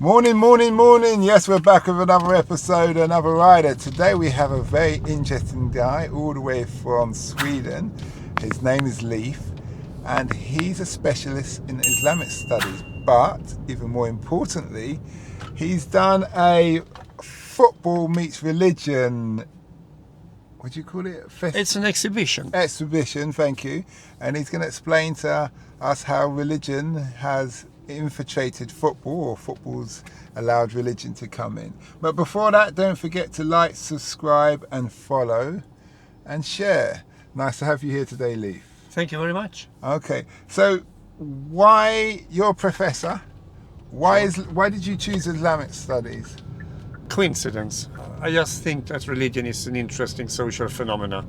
Morning, morning, morning. Yes, we're back with another episode, another rider. Today we have a very interesting guy all the way from Sweden. His name is Leif and he's a specialist in Islamic studies. But even more importantly, he's done a football meets religion. What do you call it? It's an exhibition. Exhibition, thank you. And he's going to explain to us how religion has infiltrated football, or football's allowed religion to come in. But before that, don't forget to like, subscribe and follow and share. Nice to have you here today, Leif. Thank you very much. Okay, so why, you're a professor, why did you choose Islamic studies? Coincidence. I just think that religion is an interesting social phenomena.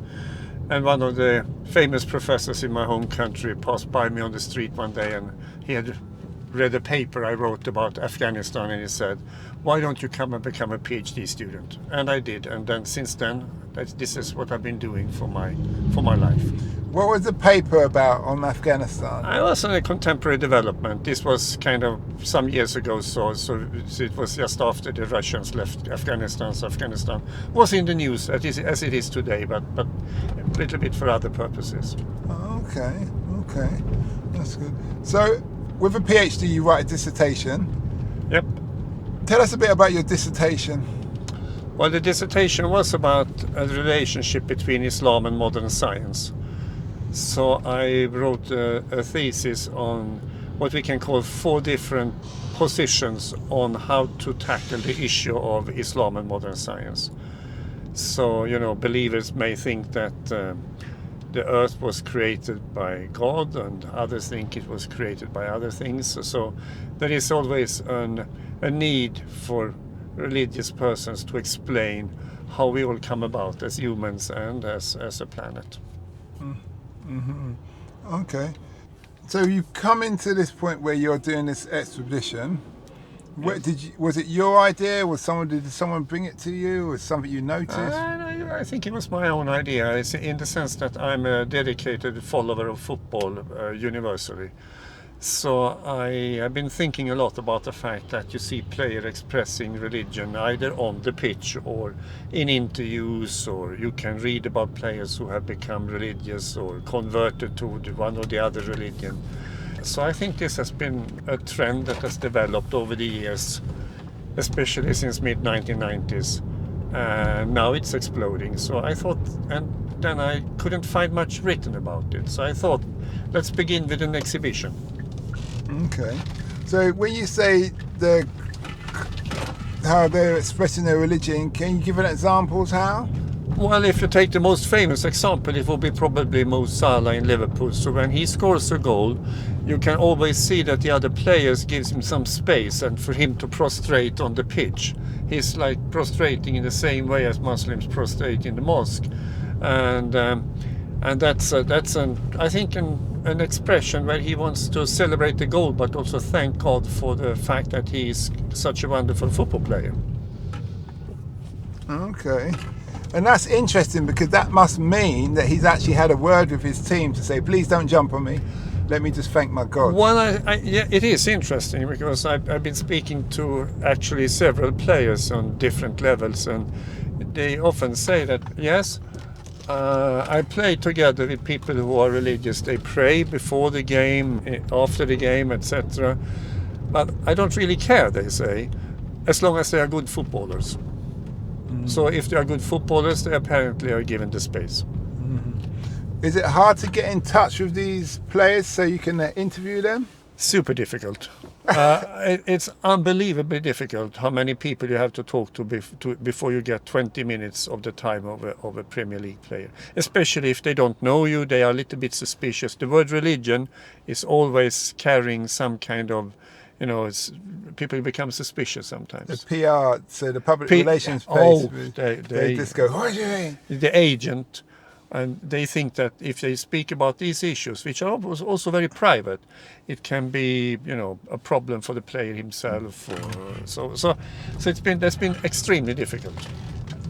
And one of the famous professors in my home country passed by me on the street one day, and he had read a paper I wrote about Afghanistan, and he said, "Why don't you come and become a PhD student?" And I did, and then since then this is what I've been doing for my life. What was the paper about on Afghanistan? I was on a contemporary development. This was kind of some years ago, so it was just after the Russians left Afghanistan. So Afghanistan was in the news as it is today, but a little bit for other purposes. Okay, that's good. So with a PhD, you write a dissertation. Yep. Tell us a bit about your dissertation. Well, the dissertation was about a relationship between Islam and modern science. So I wrote a thesis on what we can call 4 different positions on how to tackle the issue of Islam and modern science. So, believers may think that the earth was created by God, and others think it was created by other things. So there is always a need for religious persons to explain how we all come about as humans and as a planet. Mm-hmm. Okay. So you've come into this point where you're doing this expedition. Was it your idea? Did someone bring it to you? Was it something you noticed? I think it was my own idea, in the sense that I'm a dedicated follower of football universally. So I have been thinking a lot about the fact that you see players expressing religion either on the pitch or in interviews, or you can read about players who have become religious or converted to one or the other religion. So I think this has been a trend that has developed over the years, especially since mid-1990s. Now it's exploding. So I thought, and then I couldn't find much written about it. So I thought, let's begin with an exhibition. Okay. So when you say how they're expressing their religion, can you give an examples how? Well, if you take the most famous example, it will be probably Mo Salah in Liverpool. So when he scores a goal, you can always see that the other players gives him some space, and for him to prostrate on the pitch. He's like prostrating in the same way as Muslims prostrate in the mosque, and that's I think an expression where he wants to celebrate the goal, but also thank God for the fact that he is such a wonderful football player. Okay. And that's interesting, because that must mean that he's actually had a word with his team to say, please don't jump on me. Let me just thank my God. Well, yeah, it is interesting, because I've been speaking to actually several players on different levels, and they often say that, yes, I play together with people who are religious. They pray before the game, after the game, etc. But I don't really care, they say, as long as they are good footballers. So if they are good footballers, they apparently are given the space. Mm-hmm. Is it hard to get in touch with these players so you can interview them? Super difficult. It's unbelievably difficult how many people you have to talk to before you get 20 minutes of the time of a Premier League player. Especially if they don't know you, they are a little bit suspicious. The word religion is always carrying some kind of, people become suspicious sometimes. The PR, so the public relations place, they just go, what are you doing? The agent, and they think that if they speak about these issues, which are also very private, it can be, a problem for the player himself. So that's been extremely difficult.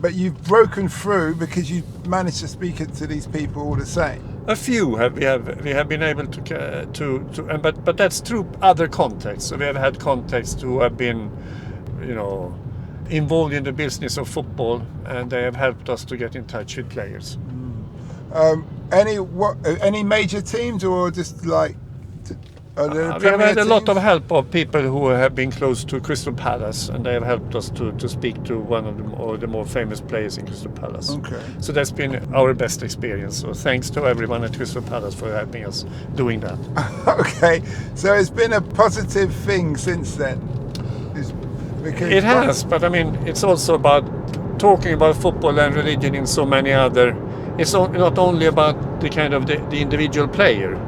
But you've broken through because you've managed to speak to these people all the same. A few we have been able but that's through other contacts. So we have had contacts who have been, involved in the business of football, and they have helped us to get in touch with players. Any major teams, or just like? We have had a lot of help of people who have been close to Crystal Palace, and they have helped us to speak to one of the more famous players in Crystal Palace. Okay. So that's been our best experience. So thanks to everyone at Crystal Palace for helping us doing that. Okay, so it's been a positive thing since then. It has, but I mean, it's also about talking about football and religion in so many other. It's not only about the kind of the individual player.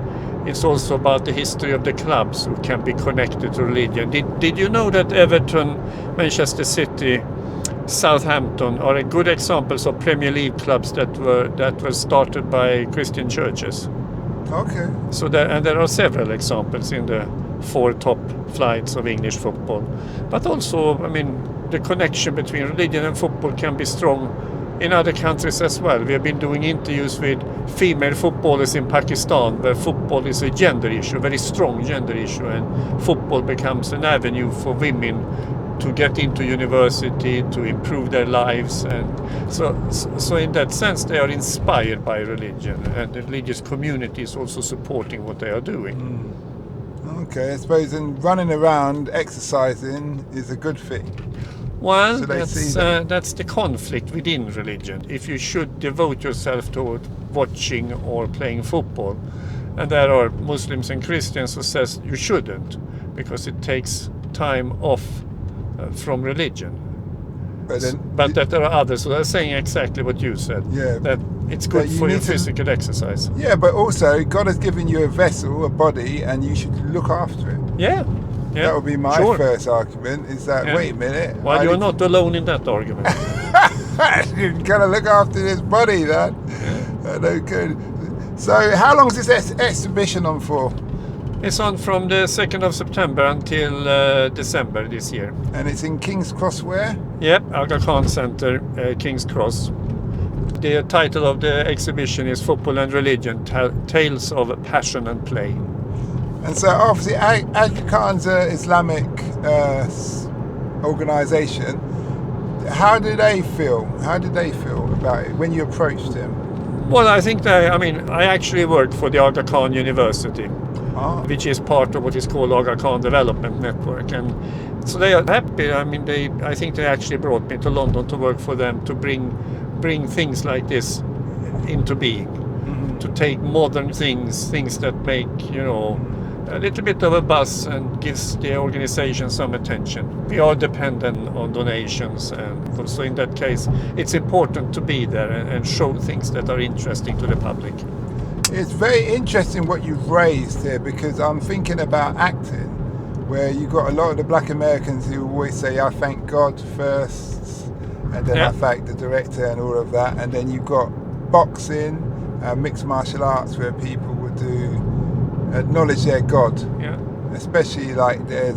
It's also about the history of the clubs who can be connected to religion. Did you know that Everton, Manchester City, Southampton are good examples of Premier League clubs that were started by Christian churches? Okay. So there are several examples in the 4 top flights of English football. But also, I mean, the connection between religion and football can be strong in other countries as well. We have been doing interviews with female footballers in Pakistan, where football is a gender issue, a very strong gender issue, and football becomes an avenue for women to get into university, to improve their lives. And so in that sense, they are inspired by religion, and the religious community is also supporting what they are doing. Okay, I suppose running around, exercising is a good thing. Well, So that's the conflict within religion. If you should devote yourself to watching or playing football, and there are Muslims and Christians who says you shouldn't, because it takes time off from religion. But that there are others who are saying exactly what you said. Yeah, that it's good for your physical exercise. Yeah, but also God has given you a vessel, a body, and you should look after it. Yeah. That would be my first argument, is that, wait a minute. Well, you're not alone in that argument. You've got to look after this body, then. No good. So how long is this exhibition on for? It's on from the 2nd of September until December this year. And it's in King's Cross where? Yep, Aga Khan Centre, King's Cross. The title of the exhibition is Football and Religion, Tales of Passion and Play. And so obviously Aga Khan's an Islamic organisation. How did they feel? How did they feel about it when you approached him? Well, I think I actually work for the Aga Khan University, which is part of what is called Aga Khan Development Network. And so they are happy. I mean, I think they actually brought me to London to work for them, to bring things like this into being, to take modern things that make, a little bit of a buzz and gives the organization some attention. We are dependent on donations, and so in that case it's important to be there and show things that are interesting to the public. It's very interesting what you've raised here, because I'm thinking about acting, where you've got a lot of the black Americans who always say, I thank God first, and then I thank the director and all of that, and then you've got boxing, mixed martial arts, where people would acknowledge their God. Especially like I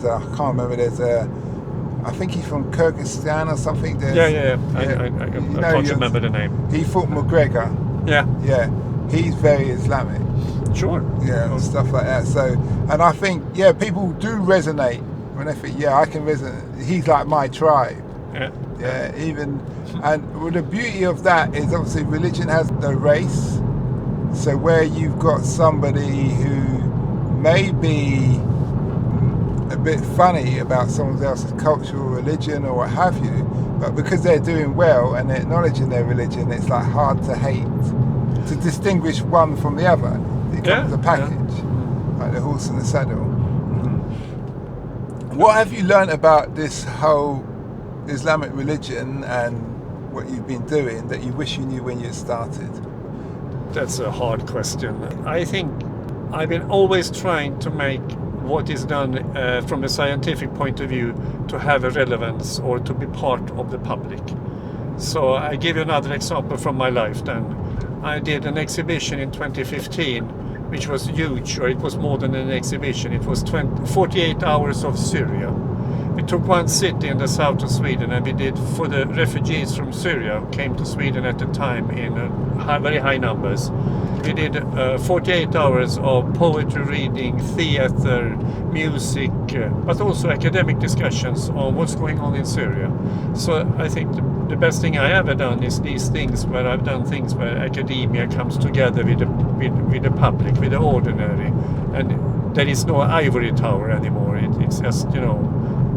think he's from Kyrgyzstan or something. I can't remember the name. He fought McGregor. He's very Islamic. Sure. And stuff like that. So, and I think people do resonate when they think, I can resonate. He's like my tribe. And the beauty of that is obviously religion has no race. So where you've got somebody who may be a bit funny about someone else's culture or religion or what have you, but because they're doing well and they're acknowledging their religion, it's like hard to hate, to distinguish one from the other. It becomes a package, like the horse and the saddle. What have you learned about this whole Islamic religion and what you've been doing that you wish you knew when you started? That's a hard question. I think I've been always trying to make what is done from a scientific point of view to have a relevance or to be part of the public. So I give you another example from my life then. I did an exhibition in 2015, which was huge, or it was more than an exhibition. It was 48 hours of Syria. We took one city in the south of Sweden, and we did for the refugees from Syria who came to Sweden at the time in very high numbers. We did 48 hours of poetry reading, theater, music, but also academic discussions on what's going on in Syria. So I think the best thing I ever done is these things where I've done things where academia comes together with the public, with the ordinary, and there is no ivory tower anymore. It's just,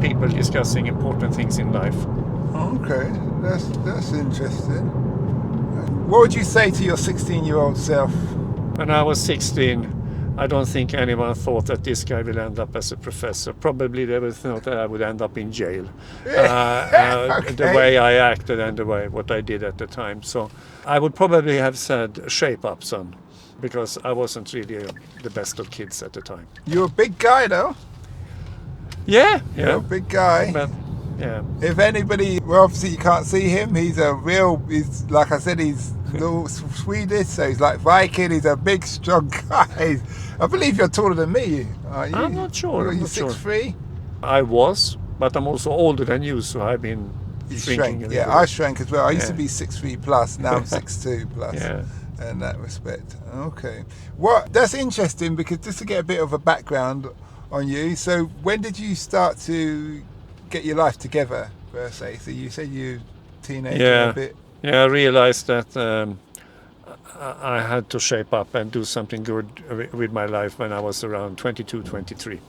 people discussing important things in life. Okay, that's interesting. What would you say to your 16-year-old self? When I was 16, I don't think anyone thought that this guy will end up as a professor. Probably they would thought that I would end up in jail. Okay. The way I acted and what I did at the time. So I would probably have said, shape up, son, because I wasn't really the best of kids at the time. You're a big guy, though. Yeah. You're a big guy. But, yeah. If anybody, well, obviously you can't see him. He's like I said, he's little Swedish, so he's like Viking. He's a big, strong guy. I believe you're taller than me, aren't you? I'm not sure. Are you 6'3"? I was, but I'm also older than you, so I've been shrinking. Shrank. Yeah, I shrank as well. I used to be 6'3" plus. Now I'm 6'2" plus. Yeah. In that respect. Okay. That's interesting, because just to get a bit of a background on you. So when did you start to get your life together, per se? So you said you teenager a bit. Yeah, I realized that I had to shape up and do something good with my life when I was around 22, 23.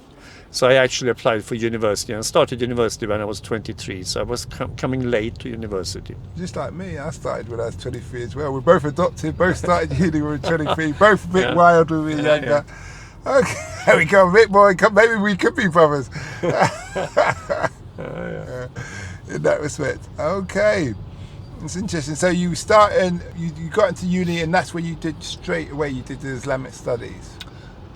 So I actually applied for university and started university when I was 23. So I was coming late to university. Just like me, I started when I was 23 as well. We're both adopted, both started uni when we were 23, both a bit wild when we were younger. Yeah. Okay, there we go, a bit more. Maybe we could be brothers. In that respect. Okay. It's interesting. So you started, you got into uni, and that's where you did straight away, you did the Islamic studies.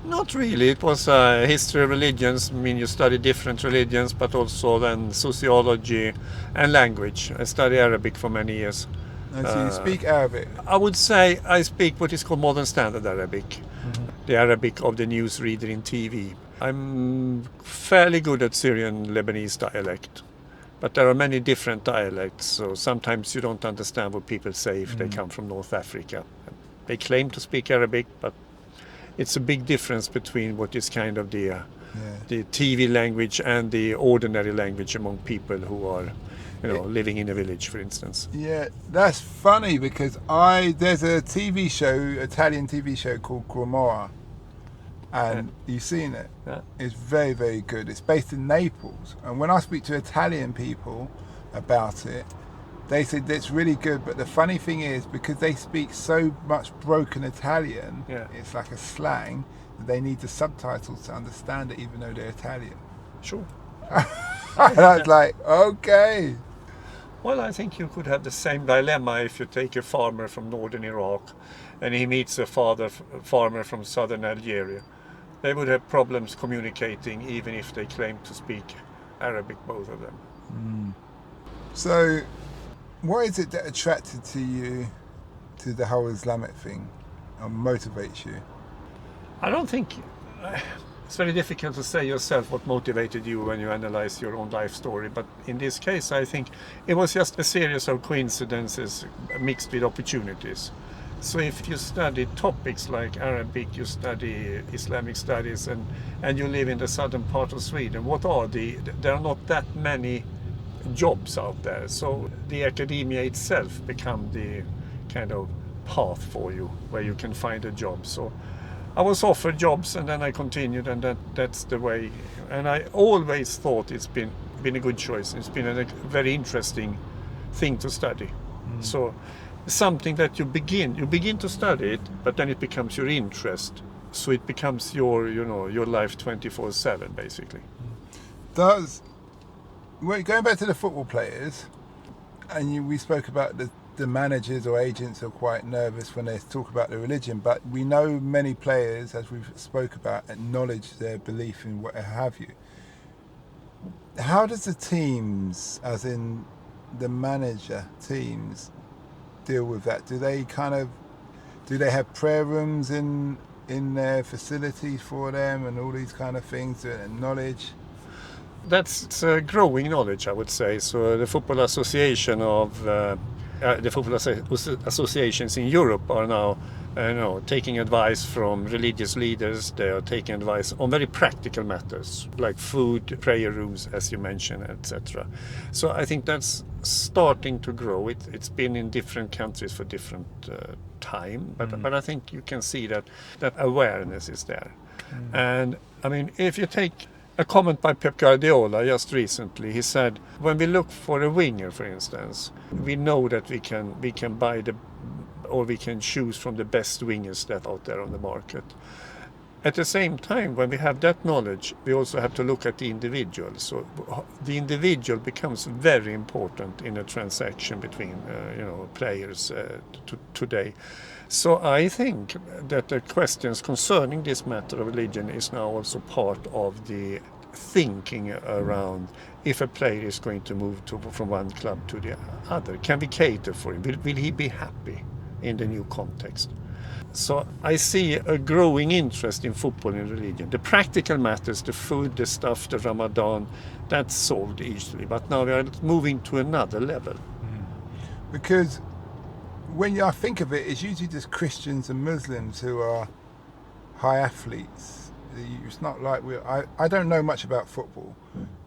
Not really. It was history of religions. I mean, you study different religions, but also then sociology and language. I studied Arabic for many years. And so you speak Arabic? I would say I speak what is called modern standard Arabic. Mm-hmm. The Arabic of the newsreader in TV. I'm fairly good at Syrian Lebanese dialect. But there are many different dialects, so sometimes you don't understand what people say if they come from North Africa. They claim to speak Arabic, but it's a big difference between what is kind of the TV language and the ordinary language among people who are, living in a village, for instance. Yeah, that's funny, because there's a TV show, Italian TV show called Cremora. And you've seen it. Yeah. It's very, very good. It's based in Naples. And when I speak to Italian people about it, they say it's really good. But the funny thing is, because they speak so much broken Italian, it's like a slang, that they need the subtitles to understand it, even though they're Italian. Sure. And I was like, okay. Well, I think you could have the same dilemma if you take a farmer from northern Iraq and he meets a farmer from southern Algeria. They would have problems communicating, even if they claim to speak Arabic, both of them. Mm. So, what is it that attracted to you to the whole Islamic thing, or motivates you? I don't think it's very difficult to say yourself what motivated you when you analyze your own life story. But in this case, I think it was just a series of coincidences mixed with opportunities. So if you study topics like Arabic, you study Islamic studies, and you live in the southern part of Sweden, there are not that many jobs out there. So the academia itself become the kind of path for you where you can find a job. So I was offered jobs, and then I continued, and that's the way. And I always thought it's been a good choice. It's been a very interesting thing to study. Mm. So something that you begin to study it, but then it becomes your interest. So it becomes your life 24/7, basically. Going back to the football players, and we spoke about the managers or agents are quite nervous when they talk about the religion, but we know many players, as we've spoke about, acknowledge their belief in what have you. How does the teams, as in the manager teams, deal with that? Do they have prayer rooms in their facilities for them and all these kind of things to acknowledge? That's growing knowledge, I would say. So the football association of the football associations in Europe are now taking advice from religious leaders. They are taking advice on very practical matters like food, prayer rooms, as you mentioned, etc. So I think that's starting to grow. It's been in different countries for different time, but I think you can see that awareness is there. And I mean, if you take a comment by Pep Guardiola just recently, he said, when we look for a winger, for instance, we know that we can buy or we can choose from the best wingers that are out there on the market. At the same time, when we have that knowledge, we also have to look at the individual. So the individual becomes very important in a transaction between players today. So I think that the questions concerning this matter of religion is now also part of the thinking around if a player is going to move from one club to the other. Can we cater for him? Will he be happy in the new context? So I see a growing interest in football and religion. The practical matters, the food, the stuff, the Ramadan, that's solved easily. But now we are moving to another level. Because when I think of it, it's usually just Christians and Muslims who are high athletes. It's not like I don't know much about football,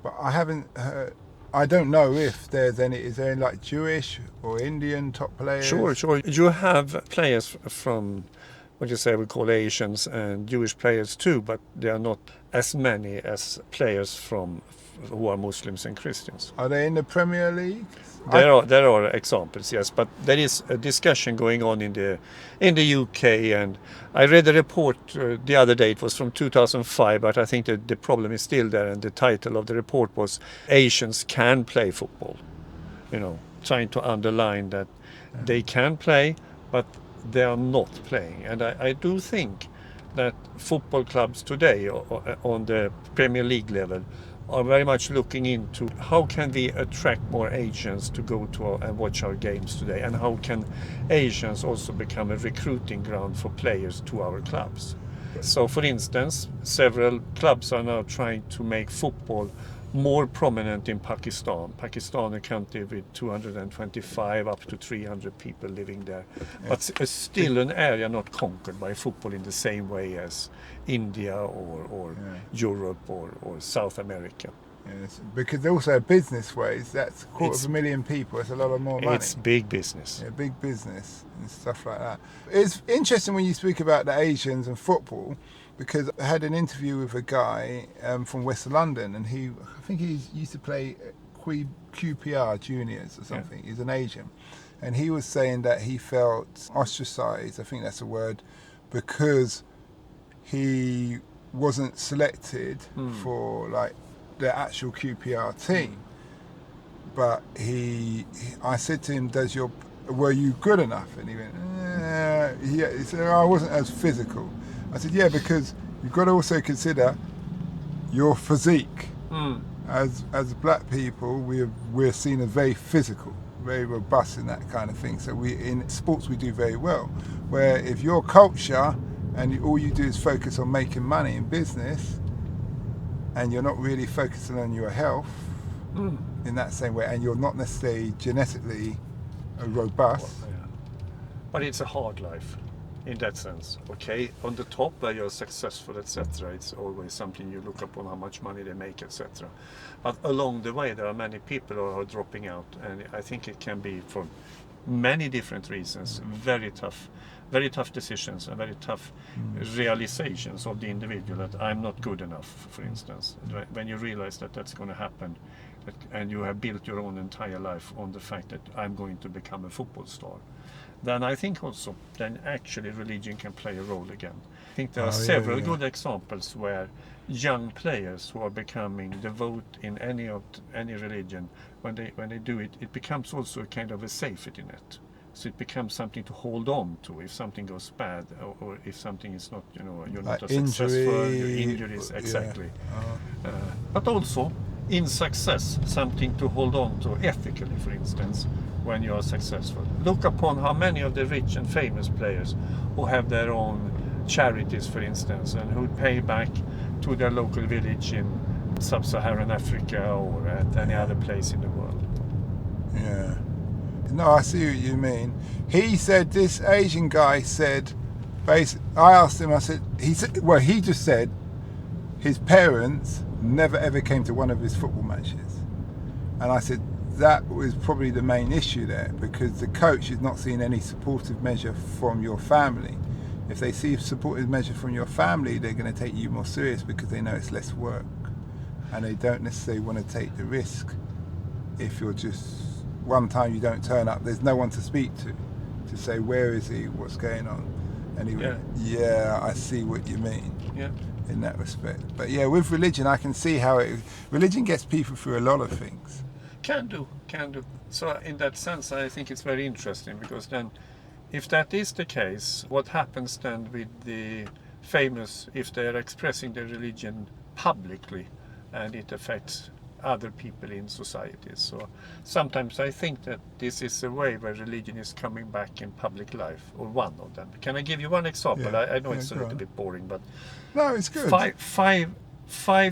but I don't know if is there any like Jewish or Indian top players? Sure. You have players from, what you say, we call Asians, and Jewish players too, but they are not as many as players who are Muslims and Christians. Are they in the Premier League? There are examples, yes, but there is a discussion going on in the UK, and I read a report the other day. It was from 2005, but I think that the problem is still there, and the title of the report was "Asians Can Play Football." Trying to underline that they can play, but they are not playing. And I do think that football clubs today on the Premier League level are very much looking into how can we attract more Asians to go to and watch our games today, and how can Asians also become a recruiting ground for players to our clubs. So for instance, several clubs are now trying to make football more prominent in Pakistan. Pakistan, a country with 225 up to 300 people living there, but still an area not conquered by football in the same way as India or Europe or South America. Yes, because also business-wise, that's a quarter of a million people. It's a lot of more money. It's big business. Yeah, big business and stuff like that. It's interesting when you speak about the Asians and football, because I had an interview with a guy from West London, and I think he used to play QPR juniors or something. He's an Asian, and he was saying that he felt ostracized, I think that's a word, because he wasn't selected for like the actual QPR team. But I said to him, were you good enough? And he went, he said, I wasn't as physical. I said, yeah, because you've got to also consider your physique. As black people, we're seen as very physical, very robust in that kind of thing. So in sports we do very well. Where if your culture and all you do is focus on making money in business, and you're not really focusing on your health in that same way, and you're not necessarily genetically robust. But it's a hard life in that sense. Okay, on the top where you're successful, etc., it's always something you look upon, how much money they make, etc. But along the way there are many people who are dropping out, and I think it can be for many different reasons, very tough decisions and very tough realizations of the individual that I'm not good enough, for instance. When you realize that that's going to happen, and you have built your own entire life on the fact that I'm going to become a football star, then I think also then actually religion can play a role again. I think there are several good examples where young players who are becoming devout in any religion, when they do it, it becomes also a kind of a safety net. So it becomes something to hold on to if something goes bad, or if something is not, you're not as successful, your injuries, exactly. But also in success, something to hold on to ethically, for instance, when you are successful. Look upon how many of the rich and famous players who have their own charities, for instance, and who pay back to their local village in sub-Saharan Africa or at any other place in the world. Yeah. No, I see what you mean. He said, this Asian guy said, I asked him, he just said his parents never ever came to one of his football matches. And I said, that was probably the main issue there, because the coach is not seeing any supportive measure from your family. If they see a supportive measure from your family, they're going to take you more serious because they know it's less work. And they don't necessarily want to take the risk. If you're just, one time you don't turn up, there's no one to speak to say, where is he, what's going on? And he went, yeah, I see what you mean. Yeah. In that respect. But yeah, with religion, I can see how religion gets people through a lot of things. Can do. So in that sense, I think it's very interesting, because then, if that is the case, what happens then with the famous, if they are expressing their religion publicly, and it affects other people in society? So sometimes I think that this is a way where religion is coming back in public life, or one of them. Can I give you one example? Yeah. I know it's a little bit boring, but no, it's good. 5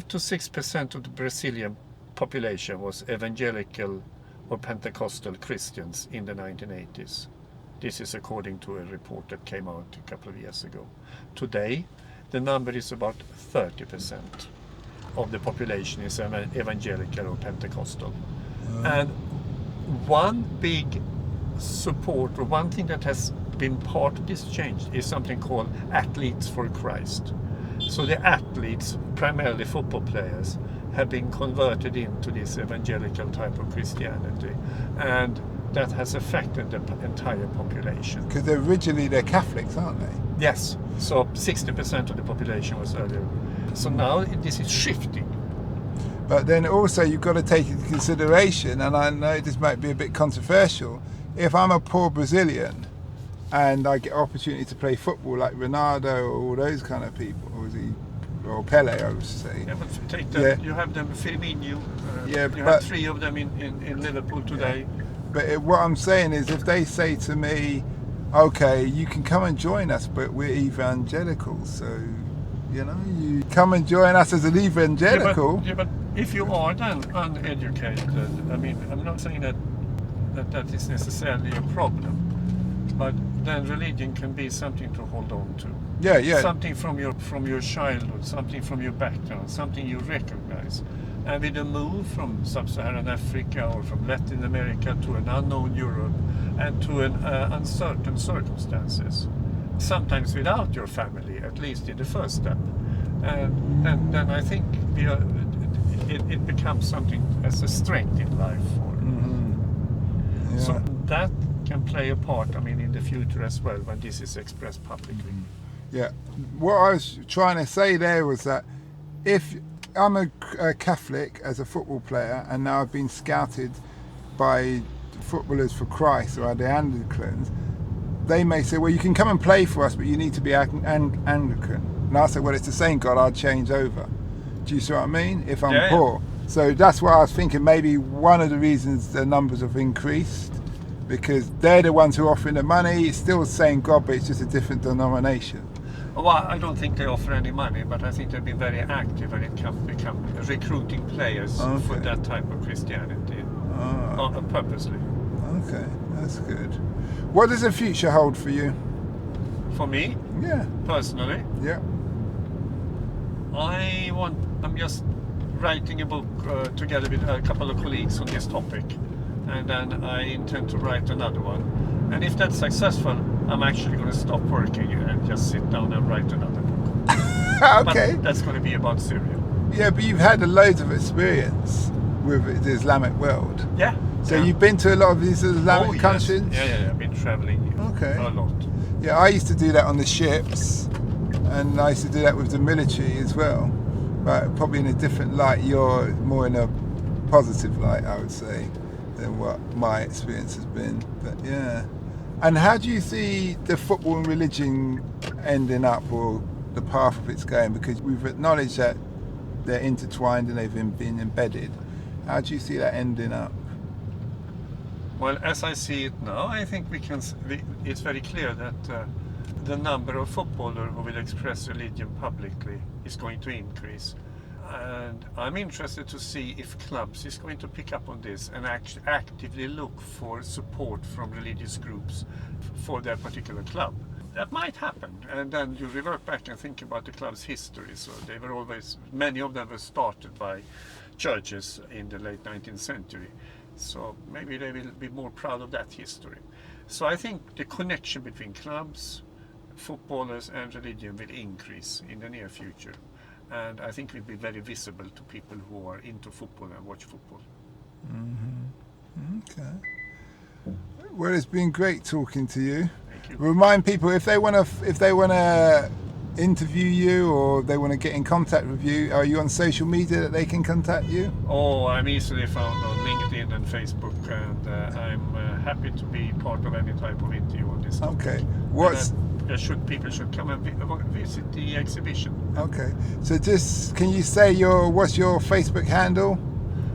to 6% of the Brazilian population was evangelical or Pentecostal Christians in the 1980s. This is according to a report that came out a couple of years ago. Today, the number is about 30% of the population is evangelical or Pentecostal. And one big support, or one thing that has been part of this change, is something called Athletes for Christ. So the athletes, primarily football players, have been converted into this evangelical type of Christianity, and that has affected the entire population. Because originally they're Catholics, aren't they? Yes, so 60% of the population was earlier. So now this is shifting. But then also you've got to take into consideration, and I know this might be a bit controversial, if I'm a poor Brazilian and I get opportunity to play football like Ronaldo or all those kind of people, or Pele, I would say. Yeah, but take them. You have them, Firmino. You have 3 of them in Liverpool today. Yeah. But what I'm saying is, if they say to me, okay, you can come and join us, but we're evangelicals, so, you come and join us as an evangelical. Yeah, but if you are then uneducated, I mean, I'm not saying that is necessarily a problem, but then religion can be something to hold on to. Yeah. Something from your childhood, something from your background, something you recognize. And with a move from sub-Saharan Africa or from Latin America to an unknown Europe and to an uncertain circumstances, sometimes without your family, at least in the first step, and then I think it becomes something as a strength in life. Yeah. So that can play a part, I mean, in the future as well, when this is expressed publicly. Yeah. What I was trying to say there was that if I'm a Catholic as a football player, and now I've been scouted by Footballers for Christ or the Anglicans, they may say, well, you can come and play for us, but you need to be Anglican. And I say, well, it's the same God, I'll change over. Do you see what I mean? If I'm poor. So that's why I was thinking maybe one of the reasons the numbers have increased, because they're the ones who are offering the money. It's still the same God, but it's just a different denomination. Well, I don't think they offer any money, but I think they've been very active when it comes to recruiting players for that type of Christianity, purposely. Okay, that's good. What does the future hold for you? For me? Yeah. Personally? Yeah. I'm just writing a book together with a couple of colleagues on this topic, and then I intend to write another one. And if that's successful, I'm actually going to stop working and just sit down and write another book. Okay. But that's going to be about Syria. Yeah, but you've had loads of experience with the Islamic world. Yeah. So you've been to a lot of these Islamic countries? Yeah, I've been traveling a lot. Yeah, I used to do that on the ships, and I used to do that with the military as well. But probably in a different light. You're more in a positive light, I would say, than what my experience has been. But yeah. And how do you see the football and religion ending up, or the path of it's going? Because we've acknowledged that they're intertwined and they've been embedded. How do you see that ending up? Well, as I see it now, I think it's very clear that the number of footballers who will express religion publicly is going to increase. And I'm interested to see if clubs is going to pick up on this and actively look for support from religious groups for their particular club. That might happen, and then you revert back and think about the club's history. So they were always, many of them were started by churches in the late 19th century. So maybe they will be more proud of that history. So I think the connection between clubs, footballers and religion will increase in the near future. And I think it will be very visible to people who are into football and watch football. Mm-hmm. Okay. Well, it's been great talking to you. Thank you. Remind people if they want to interview you or they want to get in contact with you, are you on social media that they can contact you? Oh, I'm easily found on LinkedIn and Facebook, and I'm happy to be part of any type of interview on this topic. Okay. People should come and visit the exhibition. Okay. So just can you say what's your Facebook handle?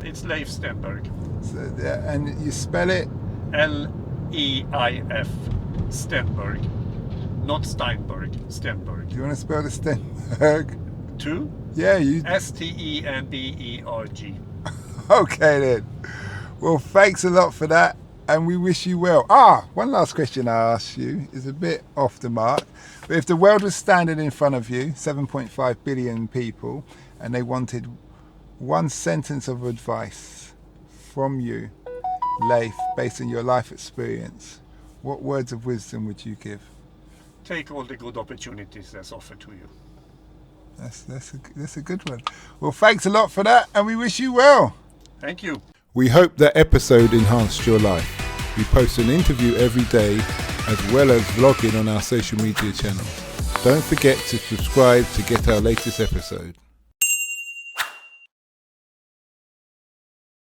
It's Leif Stenberg. So, and you spell it? Leif Stenberg. Not Steinberg, Stenberg. Do you want to spell the Stenberg? Two? Yeah, you. Stenberg. Okay then. Well, thanks a lot for that, and we wish you well. One last question I ask you is a bit off the mark, but if the world was standing in front of you, 7.5 billion people, and they wanted one sentence of advice from you, Leif, based on your life experience, what words of wisdom would you give? Take all the good opportunities that's offered to you. That's a good one. Well, thanks a lot for that, and we wish you well. Thank you. We hope that episode enhanced your life. We post an interview every day as well as vlogging on our social media channels. Don't forget to subscribe to get our latest episode.